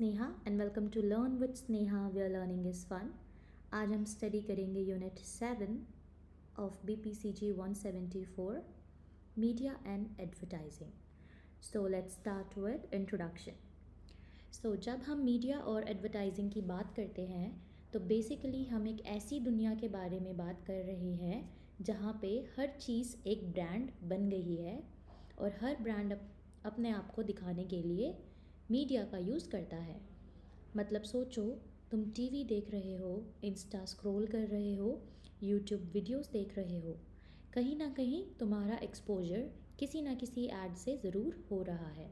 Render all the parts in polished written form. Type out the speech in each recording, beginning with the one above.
Sneha and welcome to learn with Sneha where learning is fun. आज हम study करेंगे unit 7 of BPCG 174 media and advertising. So let's start with introduction. So जब हम media और advertising की बात करते हैं तो बेसिकली हम एक ऐसी दुनिया के बारे में बात कर रहे हैं जहाँ पे हर चीज़ एक ब्रांड बन गई है और हर ब्रांड अपने आप को दिखाने के लिए मीडिया का यूज़ करता है। मतलब सोचो, तुम टीवी देख रहे हो, इंस्टा स्क्रॉल कर रहे हो, यूट्यूब वीडियोस देख रहे हो, कहीं ना कहीं तुम्हारा एक्सपोजर किसी ना किसी ऐड से ज़रूर हो रहा है।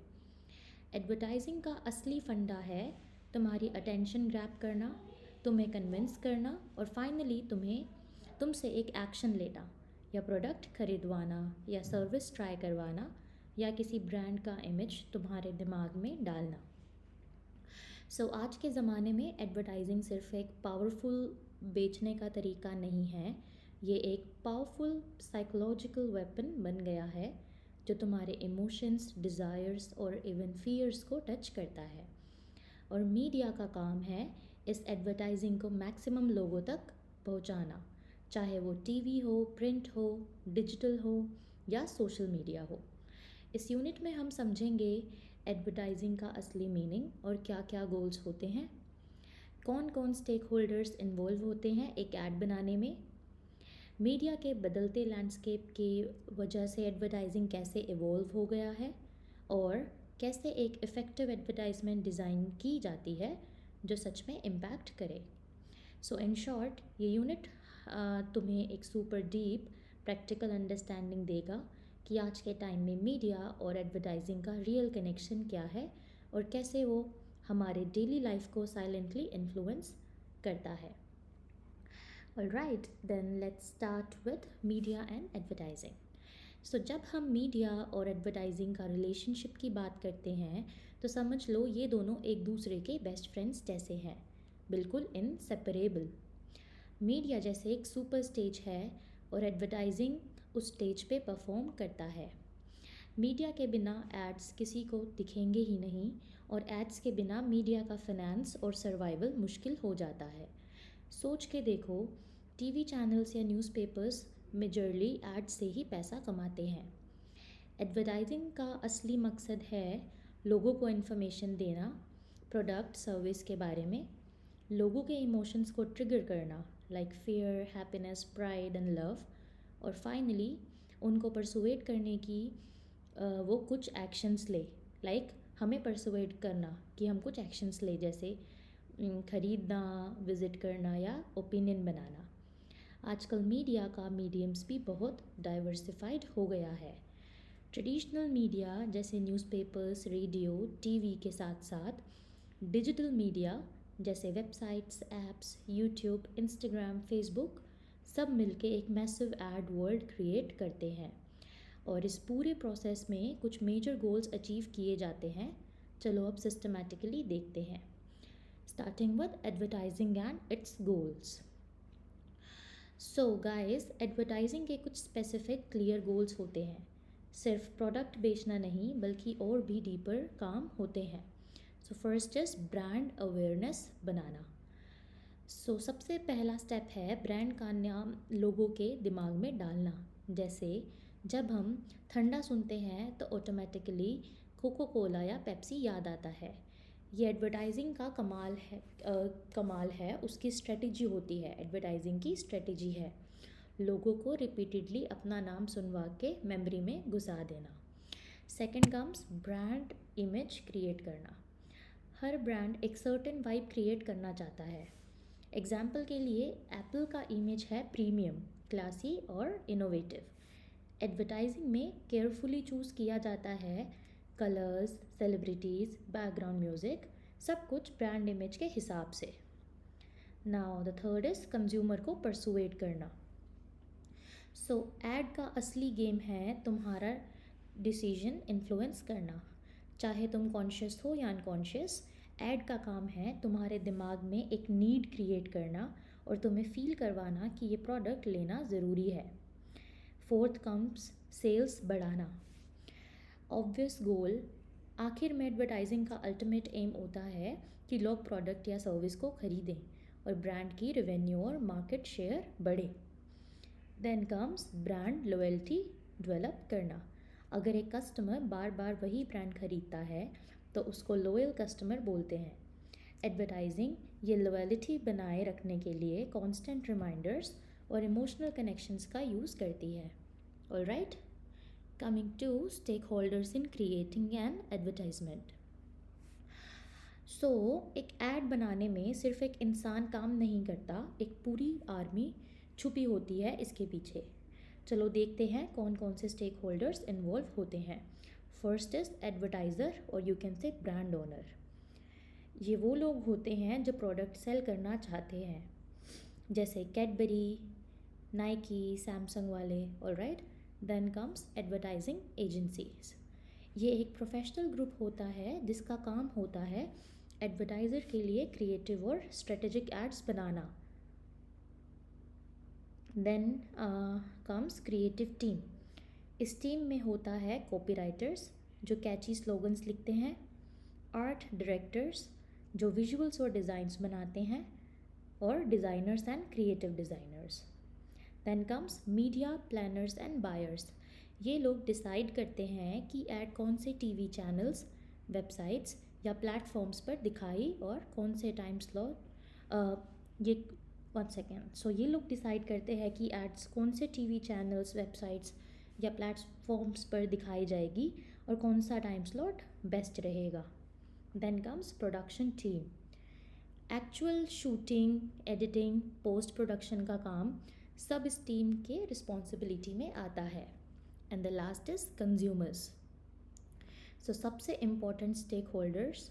एडवर्टाइजिंग का असली फंडा है तुम्हारी अटेंशन ग्रैब करना, तुम्हें कन्विंस करना और फाइनली तुमसे एक एक्शन लेना, या प्रोडक्ट खरीदवाना, या सर्विस ट्राई करवाना, या किसी ब्रांड का इमेज तुम्हारे दिमाग में डालना। सो आज के ज़माने में एडवर्टाइजिंग सिर्फ एक पावरफुल बेचने का तरीका नहीं है, ये एक पावरफुल साइकोलॉजिकल वेपन बन गया है जो तुम्हारे इमोशंस, डिज़ायर्स और इवन फियर्स को टच करता है। और मीडिया का काम है इस एडवर्टाइजिंग को मैक्सिमम लोगों तक पहुंचाना, चाहे वो टीवी हो, प्रिंट हो, डिजिटल हो या सोशल मीडिया हो। इस यूनिट में हम समझेंगे एडवर्टाइजिंग का असली मीनिंग और क्या क्या गोल्स होते हैं, कौन कौन स्टेक होल्डर्स इन्वॉल्व होते हैं एक ऐड बनाने में, मीडिया के बदलते लैंडस्केप की वजह से एडवर्टाइजिंग कैसे इवॉल्व हो गया है, और कैसे एक इफ़ेक्टिव एडवर्टाइजमेंट डिज़ाइन की जाती है जो सच में इम्पैक्ट करे। सो इन शॉर्ट, ये यूनिट तुम्हें एक सुपर डीप प्रैक्टिकल अंडरस्टैंडिंग देगा कि आज के टाइम में मीडिया और एडवर्टाइजिंग का रियल कनेक्शन क्या है और कैसे वो हमारे डेली लाइफ को साइलेंटली इन्फ्लुएंस करता है। Alright, then let's start with media and advertising. So जब हम मीडिया और एडवर्टाइजिंग का रिलेशनशिप की बात करते हैं तो समझ लो ये दोनों एक दूसरे के बेस्ट फ्रेंड्स जैसे हैं, बिल्कुल इनसेपरेबल। मीडिया जैसे एक सुपर स्टेज है और एडवर्टाइजिंग उस स्टेज पे परफॉर्म करता है। मीडिया के बिना एड्स किसी को दिखेंगे ही नहीं, और एड्स के बिना मीडिया का फाइनेंस और सर्वाइवल मुश्किल हो जाता है। सोच के देखो, टीवी चैनल्स या न्यूज़पेपर्स मेजरली एड्स से ही पैसा कमाते हैं। एडवर्टाइजिंग का असली मकसद है लोगों को इन्फॉर्मेशन देना, प्रोडक्ट सर्विस के बारे में, लोगों के इमोशंस को ट्रिगर करना, like fear, happiness, pride and love, और फाइनली उनको परसुएट करने की वो कुछ एक्शंस ले, लाइक हमें परसुएट करना कि हम कुछ एक्शंस ले, जैसे ख़रीदना, विज़िट करना या ओपिनियन बनाना। आजकल मीडिया का मीडियम्स भी बहुत डाइवर्सिफाइड हो गया है। ट्रेडिशनल मीडिया जैसे न्यूज़पेपर्स, रेडियो, टीवी के साथ साथ डिजिटल मीडिया जैसे websites, apps, YouTube, Instagram, Facebook सब मिलके एक मैसिव एड वर्ल्ड क्रिएट करते हैं, और इस पूरे प्रोसेस में कुछ मेजर गोल्स अचीव किए जाते हैं। चलो अब सिस्टमैटिकली देखते हैं, starting with advertising and it's goals. So guys, advertising के कुछ स्पेसिफिक क्लियर गोल्स होते हैं। सिर्फ प्रोडक्ट बेचना नहीं बल्कि और भी डीपर काम होते हैं। So first is brand awareness बनाना। सो सबसे पहला स्टेप है ब्रांड का नाम लोगों के दिमाग में डालना। जैसे जब हम ठंडा सुनते हैं तो ऑटोमेटिकली कोको कोला या पेप्सी याद आता है। ये एडवर्टाइजिंग का कमाल है, उसकी स्ट्रेटजी होती है, एडवर्टाइजिंग की स्ट्रेटजी है लोगों को रिपीटेडली अपना नाम सुनवा के मेमोरी में घुसा देना। Second comes brand image create करना। हर ब्रांड एक सर्टेन वाइब क्रिएट करना चाहता है। एग्जाम्पल के लिए एप्पल का इमेज है प्रीमियम, क्लासी और इनोवेटिव। एडवर्टाइजिंग में केयरफुली चूज़ किया जाता है कलर्स, सेलिब्रिटीज़, बैकग्राउंड म्यूज़िक, सब कुछ ब्रांड इमेज के हिसाब से। Now the third is consumer को परसुएट करना। सो एड का असली गेम है तुम्हारा डिसीजन इन्फ्लुएंस करना, चाहे तुम कॉन्शियस हो या अनकॉन्शियस। ऐड का काम है तुम्हारे दिमाग में एक नीड क्रिएट करना और तुम्हें फील करवाना कि ये प्रोडक्ट लेना ज़रूरी है। फोर्थ कम्स सेल्स बढ़ाना। ऑब्वियस गोल, आखिर में एडवर्टाइजिंग का अल्टीमेट एम होता है कि लोग प्रोडक्ट या सर्विस को खरीदें और ब्रांड की रेवेन्यू और मार्केट शेयर बढ़े। Then comes brand loyalty develop करना। अगर एक कस्टमर बार बार वही ब्रांड खरीदता है तो उसको लॉयल कस्टमर बोलते हैं। एडवर्टाइजिंग ये लॉयल्टी बनाए रखने के लिए कांस्टेंट रिमाइंडर्स और इमोशनल कनेक्शंस का यूज़ करती है। Alright, coming to stake holders in creating an advertisement. So एक ऐड बनाने में सिर्फ एक इंसान काम नहीं करता, एक पूरी आर्मी छुपी होती है इसके पीछे। चलो देखते हैं कौन कौन से स्टेक होल्डर्स इन्वॉल्व होते हैं। फर्स्ट इज एडवर्टाइज़र और you can say brand owner. ये वो लोग होते हैं जो प्रोडक्ट सेल करना चाहते हैं, जैसे कैडबरी, नाइकी, सैमसंग वाले। Alright, then comes advertising agencies. ये एक प्रोफेशनल ग्रुप होता है जिसका काम होता है एडवर्टाइज़र के लिए क्रिएटिव और स्ट्रेटेजिक एड्स बनाना। Then comes creative team. इस टीम में होता है कॉपीराइटर्स जो कैची स्लोगन्स लिखते हैं, आर्ट डायरेक्टर्स जो विजुअल्स और डिज़ाइंस बनाते हैं, और designers and creative designers. Then comes media planners and buyers. ये लोग डिसाइड करते हैं कि ऐड कौन से टीवी चैनल्स, वेबसाइट्स या प्लेटफॉर्म्स पर दिखाई और कौन से टाइम स्लॉट। ये 1 सेकेंड। सो ये लोग डिसाइड करते हैं कि एड्स कौन से टीवी चैनल्स, वेबसाइट्स या प्लेटफॉर्म्स पर दिखाई जाएगी और कौन सा टाइम स्लॉट बेस्ट रहेगा। Then comes production team. Actual shooting, editing, post production का काम सब इस टीम के रिस्पॉन्सिबिलिटी में आता है। And the last is consumers. So सबसे इम्पॉर्टेंट स्टेक होल्डर्स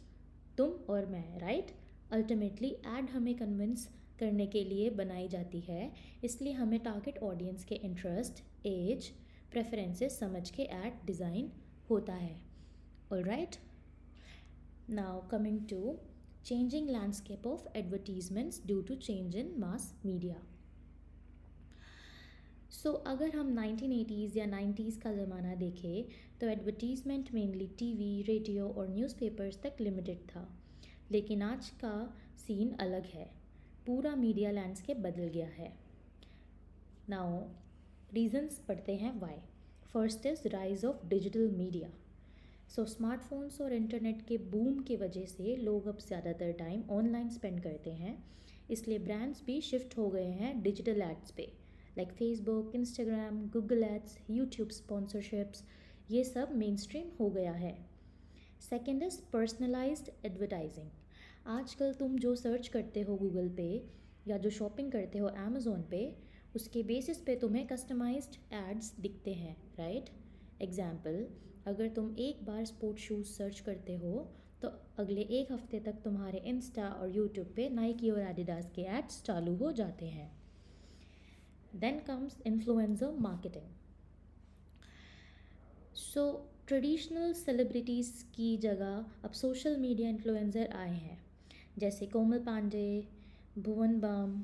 तुम और मैं, राइट? अल्टीमेटली ऐड हमें कन्विंस करने के लिए बनाई जाती है, इसलिए हमें टारगेट ऑडियंस के इंटरेस्ट, एज, प्रेफरेंसेस समझ के ऐड डिज़ाइन होता है। Alright, now coming to changing landscape of advertisements due to change in mass media. So अगर हम 1980s या 90s का ज़माना देखें तो एडवर्टीज़मेंट मेनली टीवी, रेडियो और न्यूज़पेपर्स तक लिमिटेड था, लेकिन आज का सीन अलग है। पूरा मीडिया लैंडस्केप बदल गया है। नाउ रीजंस पढ़ते हैं why. First is rise of digital media. So smartphones और इंटरनेट के बूम की वजह से लोग अब ज़्यादातर टाइम ऑनलाइन स्पेंड करते हैं, इसलिए ब्रांड्स भी शिफ्ट हो गए हैं डिजिटल एड्स पे, like Facebook, Instagram, Google ads, YouTube sponsorships. ये सब मेन स्ट्रीम हो गया है। Second is personalised advertising. आजकल तुम जो सर्च करते हो गूगल पे या जो शॉपिंग करते हो अमेज़ोन पे, उसके बेसिस पे तुम्हें कस्टमाइज्ड एड्स दिखते हैं, राइट? एग्जाम्पल, अगर तुम एक बार स्पोर्ट्स शूज़ सर्च करते हो तो अगले एक हफ्ते तक तुम्हारे इंस्टा और यूट्यूब पे नाइकी और एडिडास के एड्स चालू हो जाते हैं। Then comes influencer marketing. So traditional celebrities की जगह अब सोशल मीडिया इन्फ्लुएंसर आए हैं, जैसे कोमल पांडे, भुवन बाम,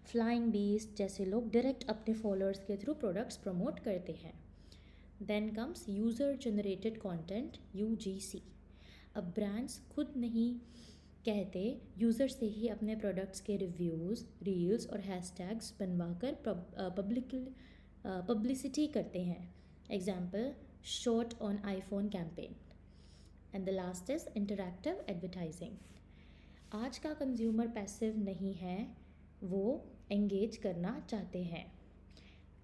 फ्लाइंग बीस्ट जैसे लोग डायरेक्ट अपने फॉलोअर्स के थ्रू प्रोडक्ट्स प्रमोट करते हैं। Then comes user generated content, UGC। अब ब्रांड्स खुद नहीं कहते, यूज़र से ही अपने प्रोडक्ट्स के रिव्यूज़, रील्स और हैशटैग्स बनवाकर पब्लिसिटी करते हैं। Example, shot on iPhone campaign. And the last is interactive advertising. आज का कंज्यूमर पैसिव नहीं है, वो एंगेज करना चाहते हैं,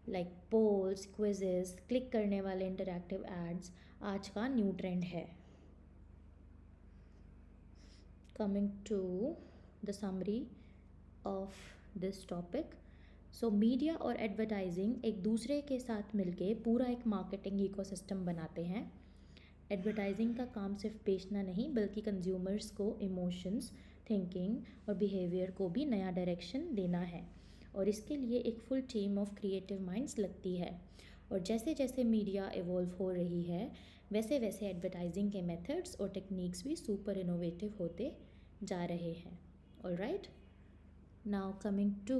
लाइक पोल्स, क्विजेस, क्लिक करने वाले इंटरैक्टिव एड्स आज का न्यू ट्रेंड है। Coming to the summary of this topic. So media और एडवर्टाइजिंग एक दूसरे के साथ मिलके पूरा एक मार्केटिंग इकोसिस्टम बनाते हैं। एडवर्टाइजिंग का काम सिर्फ बेचना नहीं बल्कि कंज्यूमर्स को इमोशंस, थिंकिंग और बिहेवियर को भी नया डायरेक्शन देना है, और इसके लिए एक full team of creative minds लगती है। और जैसे जैसे मीडिया इवॉल्व हो रही है वैसे वैसे एडवर्टाइजिंग के मेथड्स और टेक्निक्स भी सुपर इनोवेटिव होते जा रहे हैं। Alright, now coming to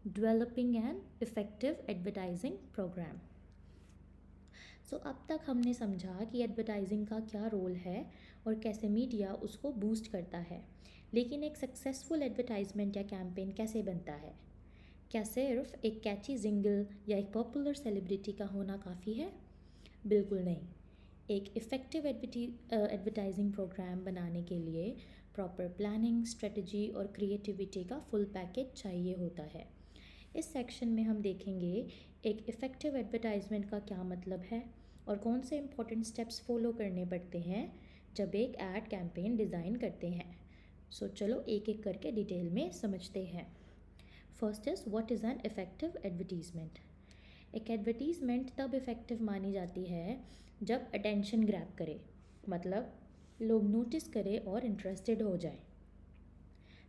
developing an effective advertising program. So अब तक हमने समझा कि एडवर्टाइजिंग का क्या रोल है और कैसे मीडिया उसको बूस्ट करता है। लेकिन एक सक्सेसफुल एडवर्टाइजमेंट या कैंपेन कैसे बनता है? क्या सिर्फ एक कैची जिंगल या एक पॉपुलर सेलिब्रिटी का होना काफ़ी है? बिल्कुल नहीं। एक इफ़ेक्टिव एडवर्टाइजिंग प्रोग्राम बनाने के लिए प्रॉपर प्लानिंग, स्ट्रेटजी और क्रिएटिविटी का फुल पैकेज चाहिए होता है। इस सेक्शन में हम देखेंगे एक इफ़ेक्टिव एडवर्टाइजमेंट का क्या मतलब है और कौन से इंपॉर्टेंट स्टेप्स फॉलो करने पड़ते हैं जब एक एड कैंपेन डिज़ाइन करते हैं। सो चलो एक एक करके डिटेल में समझते हैं। First is what is an effective advertisement. एक एडवर्टीज़मेंट तब इफ़ेक्टिव मानी जाती है जब अटेंशन ग्रैब करे, मतलब लोग नोटिस करें और इंटरेस्टेड हो जाए।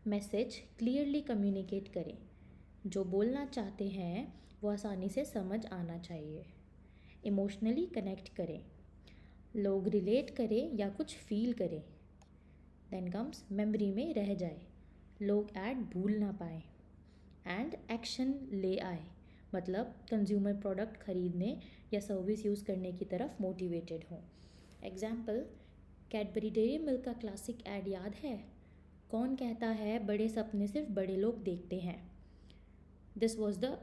मैसेज क्लियरली कम्युनिकेट करें, जो बोलना चाहते हैं वो आसानी से समझ आना चाहिए। इमोशनली कनेक्ट करें, लोग रिलेट करें या कुछ फील करें। देन कम्स मेमोरी में रह जाए, लोग ऐड भूल ना पाए। एंड एक्शन ले आए, मतलब कंज्यूमर प्रोडक्ट खरीदने या सर्विस यूज़ करने की तरफ मोटिवेटेड हों। एग्जाम्पल, कैडबरी डेयरी मिल्क का क्लासिक ऐड याद है? कौन कहता है बड़े सपने सिर्फ बड़े लोग देखते हैं? This was the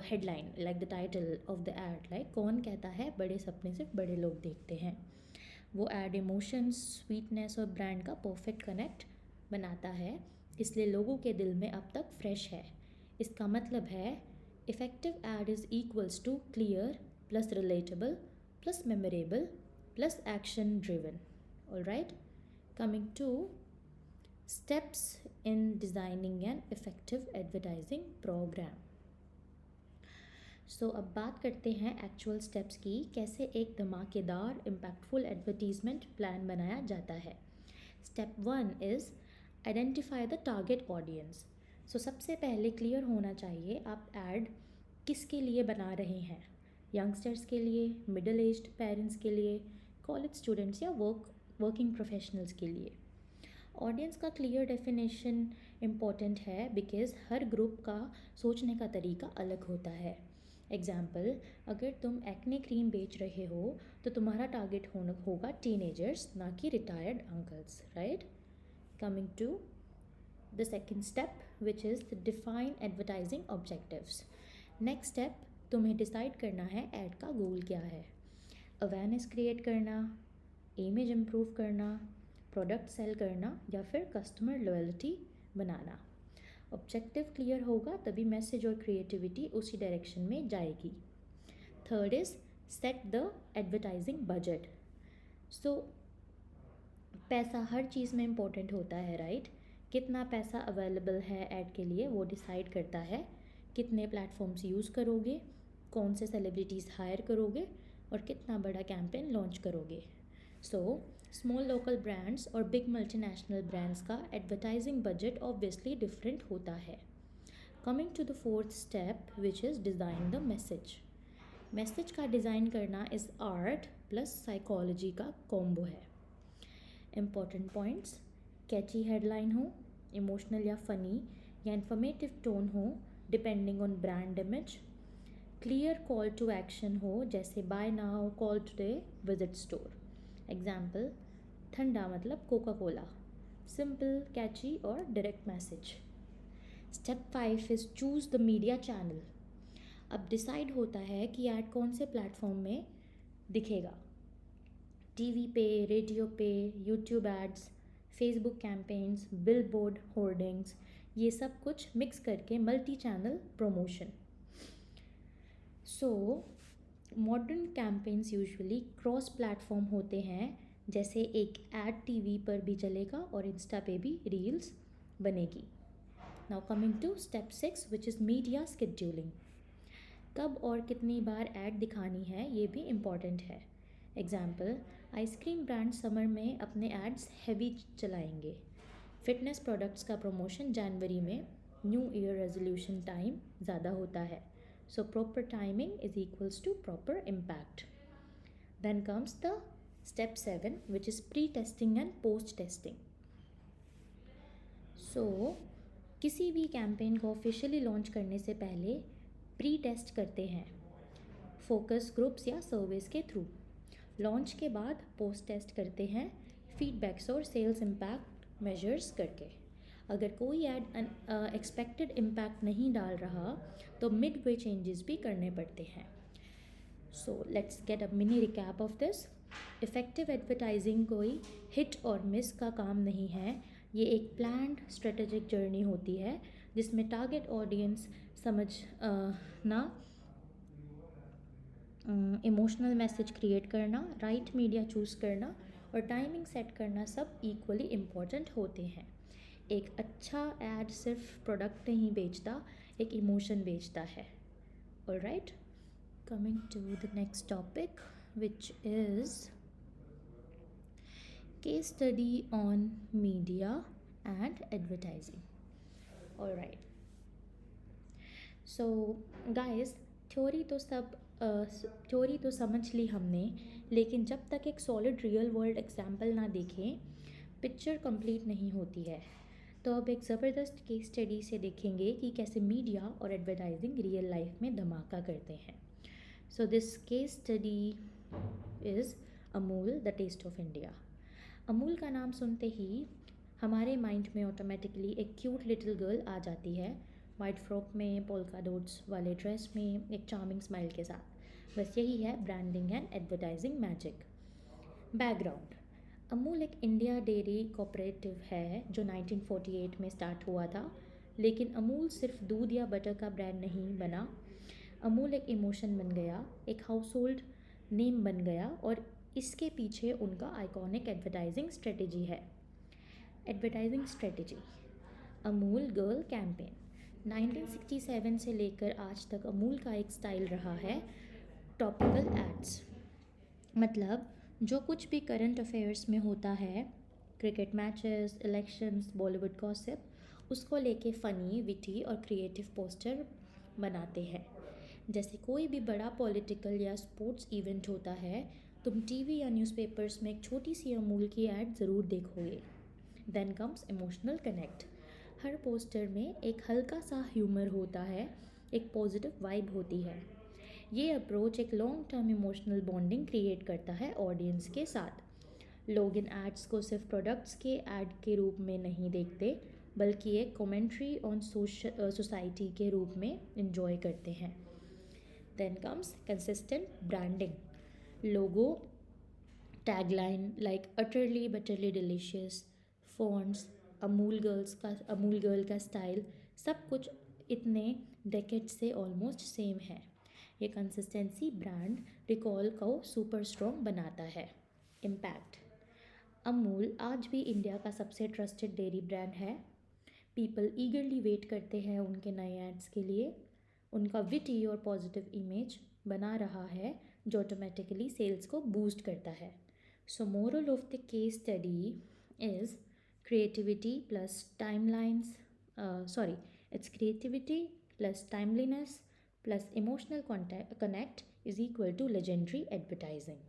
headline, like the title of the ad, like कौन कहता है बड़े सपने सिर्फ बड़े लोग देखते हैं। वो एड इमोशंस, स्वीटनेस और ब्रांड का परफेक्ट कनेक्ट बनाता है, इसलिए लोगों के दिल में अब तक फ्रेश है। इसका मतलब है effective ad is equals to clear plus relatable plus memorable plus action driven. Alright, coming to steps in designing an effective advertising program. So अब बात करते हैं एक्चुअल स्टेप्स की, कैसे एक धमाकेदार इम्पैक्टफुल एडवर्टीज़मेंट प्लान बनाया जाता है। Step 1 is identify the target audience. So सबसे पहले क्लियर होना चाहिए आप ऐड किसके लिए बना रहे हैं। यंगस्टर्स के लिए, मिडिल एज्ड पेरेंट्स के लिए, कॉलेज स्टूडेंट्स या वर्किंग प्रोफेशनल्स के लिए। ऑडियंस का क्लियर डेफिनेशन इम्पॉर्टेंट है बिकॉज हर ग्रुप का सोचने का तरीका अलग होता है। एग्जाम्पल, अगर तुम एक्ने क्रीम बेच रहे हो तो तुम्हारा टारगेट होगा टीनेजर्स, ना कि retired uncles, right. Coming to the second step which is the define advertising objectives. Next step, तुम्हें डिसाइड करना है ऐड का गोल क्या है। अवेयरनेस क्रिएट करना, इमेज इम्प्रूव करना, प्रोडक्ट सेल करना या फिर कस्टमर लॉयल्टी बनाना। ऑब्जेक्टिव क्लियर होगा तभी मैसेज और क्रिएटिविटी उसी डायरेक्शन में जाएगी। Third is set the advertising budget. So पैसा हर चीज़ में इम्पोर्टेंट होता है, राइट। कितना पैसा अवेलेबल है ऐड के लिए वो डिसाइड करता है कितने प्लेटफॉर्म्स यूज़ करोगे, कौन से सेलिब्रिटीज़ हायर करोगे और कितना बड़ा कैंपेन लॉन्च करोगे। सो स्मॉल लोकल ब्रांड्स और बिग मल्टीनेशनल ब्रांड्स का एडवर्टाइजिंग बजट ऑब्वियसली डिफरेंट होता है। Coming to the fourth step which is design the message. Message का डिज़ाइन करना इज़ आर्ट प्लस साइकोलॉजी का कॉम्बो है। इम्पॉर्टेंट पॉइंट्स, कैची हेडलाइन हो, emotional या फ़नी या इन्फॉर्मेटिव टोन हो depending on brand image, clear call to action हो जैसे buy now, call today, visit store. Example, ठंडा मतलब कोका कोला। सिंपल, कैची और direct message. Step 5 is choose the media channel. अब डिसाइड होता है कि ऐड कौन से प्लेटफॉर्म में दिखेगा। टीवी पे, रेडियो पे, YouTube ads, Facebook campaigns, billboard hoardings, ये सब कुछ मिक्स करके multi channel promotion. So modern campaigns usually cross platform होते हैं, जैसे एक ऐड टीवी पर भी चलेगा और इंस्टा पे भी रील्स बनेगी। Now coming to step 6 which is media scheduling. कब और कितनी बार ऐड दिखानी है ये भी इम्पॉर्टेंट है। एग्जाम्पल, आइसक्रीम ब्रांड समर में अपने एड्स हैवी चलाएंगे। फिटनेस प्रोडक्ट्स का प्रमोशन जनवरी में, न्यू ईयर रेजोल्यूशन टाइम ज़्यादा होता है। So proper timing is equals to proper impact. Then comes the step 7 which is pre-testing and post-testing. So किसी भी कैंपेन को ऑफिशियली लॉन्च करने से पहले प्री टेस्ट करते हैं। फोकस ग्रुप्स या सर्वेस के थ्रू। लॉन्च के बाद पोस्ट टेस्ट करते हैं फीडबैक्स और सेल्स इम्पैक्ट मेजर्स करके। अगर कोई ऐड एक्सपेक्टेड इम्पैक्ट नहीं डाल रहा तो मिड वे चेंजेस भी करने पड़ते हैं। So let's get a mini recap of this. Effective advertising कोई हिट और मिस का काम नहीं है, ये एक प्लान्ड स्ट्रेटेजिक जर्नी होती है जिसमें टारगेट ऑडियंस समझना, इमोशनल मैसेज क्रिएट करना, राइट मीडिया चूज़ करना और टाइमिंग सेट करना सब इक्वली इम्पॉर्टेंट होते हैं। एक अच्छा एड सिर्फ प्रोडक्ट नहीं बेचता, एक इमोशन बेचता है। Alright, coming to the next topic which is case study on media and advertising. Alright, so guys, theory तो समझ ली हमने, लेकिन जब तक एक सॉलिड रियल वर्ल्ड एग्जाम्पल ना देखें पिक्चर कंप्लीट नहीं होती है। तो अब एक ज़बरदस्त केस स्टडी से देखेंगे कि कैसे मीडिया और एडवर्टाइजिंग रियल लाइफ में धमाका करते हैं। So this case study is Amul the taste of India. Amul का नाम सुनते ही हमारे माइंड में ऑटोमेटिकली एक क्यूट लिटिल गर्ल आ जाती है, वाइट फ्रॉक में, पोल्का डॉट्स वाले ड्रेस में, एक चार्मिंग स्माइल के साथ। बस यही है branding and advertising magic. Background: Amul एक इंडिया डेयरी कोऑपरेटिव है जो 1948 में स्टार्ट हुआ था, लेकिन अमूल सिर्फ दूध या बटर का ब्रांड नहीं बना। अमूल एक इमोशन बन गया, एक हाउस होल्ड नेम बन गया और इसके पीछे उनका आइकॉनिक एडवर्टाइजिंग स्ट्रेटेजी है। Advertising strategy: Amul girl campaign 1967 से लेकर आज तक अमूल का एक स्टाइल रहा है, टॉपिकल एड्स। मतलब जो कुछ भी करंट अफेयर्स में होता है, cricket matches, elections, Bollywood gossip, उसको लेके फ़नी, विटी और क्रिएटिव पोस्टर बनाते हैं। जैसे कोई भी बड़ा पॉलिटिकल या स्पोर्ट्स इवेंट होता है, तुम टीवी या न्यूज़पेपर्स में एक छोटी सी अमूल की ऐड ज़रूर देखोगे। Then comes emotional connect. हर पोस्टर में एक हल्का सा ह्यूमर होता है, एक पॉजिटिव वाइब होती है। ये अप्रोच एक long term emotional bonding create करता है ऑडियंस के साथ। लोग इन एड्स को सिर्फ प्रोडक्ट्स के ऐड के रूप में नहीं देखते, बल्कि एक कमेंट्री ऑन सोसाइटी के रूप में इंजॉय करते हैं। Then comes consistent branding. Logo, tagline like utterly butterly delicious, fonts, Amul girl का स्टाइल, सब कुछ इतने डेकेड से ऑलमोस्ट सेम है। ये कंसिस्टेंसी ब्रांड रिकॉल को सुपर स्ट्रॉन्ग बनाता है। इम्पैक्ट: अमूल आज भी इंडिया का सबसे ट्रस्टेड डेयरी ब्रांड है। पीपल ईगरली वेट करते हैं उनके नए एड्स के लिए। उनका विटी और पॉजिटिव इमेज बना रहा है जो ऑटोमेटिकली सेल्स को बूस्ट करता है। सो moral of the case study is creativity plus timelines it's creativity plus timeliness plus emotional connect is equal to legendary advertising.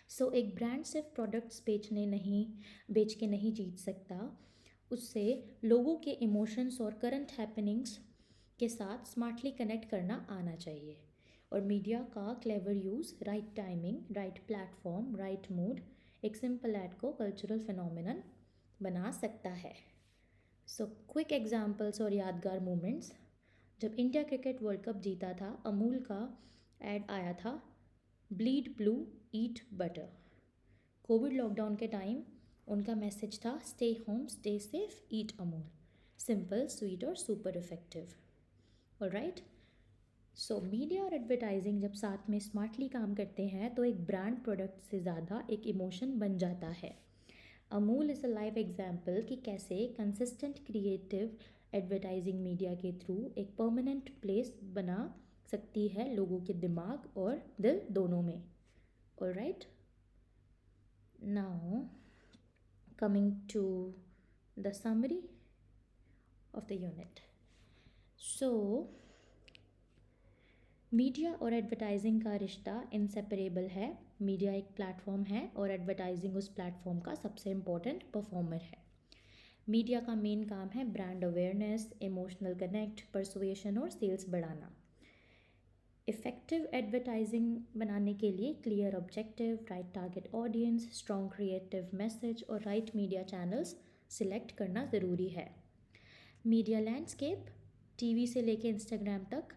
So एक ब्रांड सिर्फ प्रोडक्ट्स बेच के नहीं जीत सकता, उससे लोगों के इमोशंस और करंट हैपनिंग्स के साथ स्मार्टली कनेक्ट करना आना चाहिए। और मीडिया का clever use, right timing, right platform, right mood एक सिंपल ऐड को कल्चरल फिनोमिनन बना सकता है। सो क्विक एग्जांपल्स और यादगार मोमेंट्स: जब इंडिया क्रिकेट वर्ल्ड कप जीता था, अमूल का ऐड आया था, ब्लीड ब्लू ईट बटर। कोविड लॉकडाउन के टाइम उनका मैसेज था, स्टे होम स्टे सेफ ईट अमूल। सिंपल, स्वीट और सुपर इफेक्टिव। ऑलराइट, सो मीडिया और एडवर्टाइजिंग जब साथ में स्मार्टली काम करते हैं तो एक ब्रांड प्रोडक्ट से ज़्यादा एक इमोशन बन जाता है। Amul is a live example कि कैसे कंसिस्टेंट क्रिएटिव एडवर्टाइजिंग मीडिया के थ्रू एक परमानेंट प्लेस बना सकती है लोगों के दिमाग और दिल दोनों में। Alright, now coming to the summary of the unit. So media और एडवर्टाइजिंग का रिश्ता इनसेपरेबल है। मीडिया एक प्लेटफॉर्म है और एडवर्टाइजिंग उस प्लेटफॉर्म का सबसे इम्पोर्टेंट परफॉर्मर है। मीडिया का मेन काम है brand awareness, emotional connect, persuasion और सेल्स बढ़ाना। इफ़ेक्टिव एडवर्टाइजिंग बनाने के लिए clear objective, right target audience, strong creative message और राइट मीडिया चैनल्स सिलेक्ट करना ज़रूरी है। मीडिया लैंडस्केप टीवी से लेके इंस्टाग्राम तक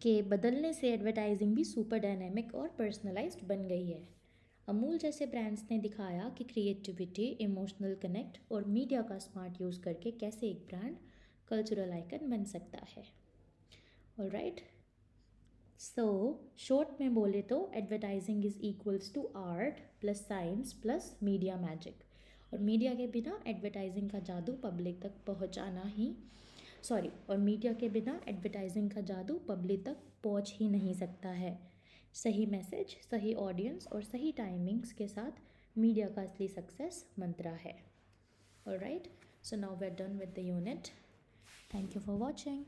के बदलने से एडवर्टाइजिंग भी सुपर डायनेमिक और पर्सनलाइज्ड बन गई है। अमूल जैसे ब्रांड्स ने दिखाया कि क्रिएटिविटी, इमोशनल कनेक्ट और मीडिया का स्मार्ट यूज़ करके कैसे एक ब्रांड कल्चरल आइकन बन सकता है। ऑलराइट, सो शॉर्ट में बोले तो advertising is equals to art plus science plus media magic. और मीडिया के बिना एडवर्टाइजिंग का जादू पब्लिक तक पहुंचाना ही और मीडिया के बिना एडवर्टाइजिंग का जादू पब्लिक तक पहुंच ही नहीं सकता है। सही मैसेज, सही ऑडियंस और सही टाइमिंग्स के साथ मीडिया का असली सक्सेस मंत्रा है। Alright, so now we are done with the unit. Thank you for watching.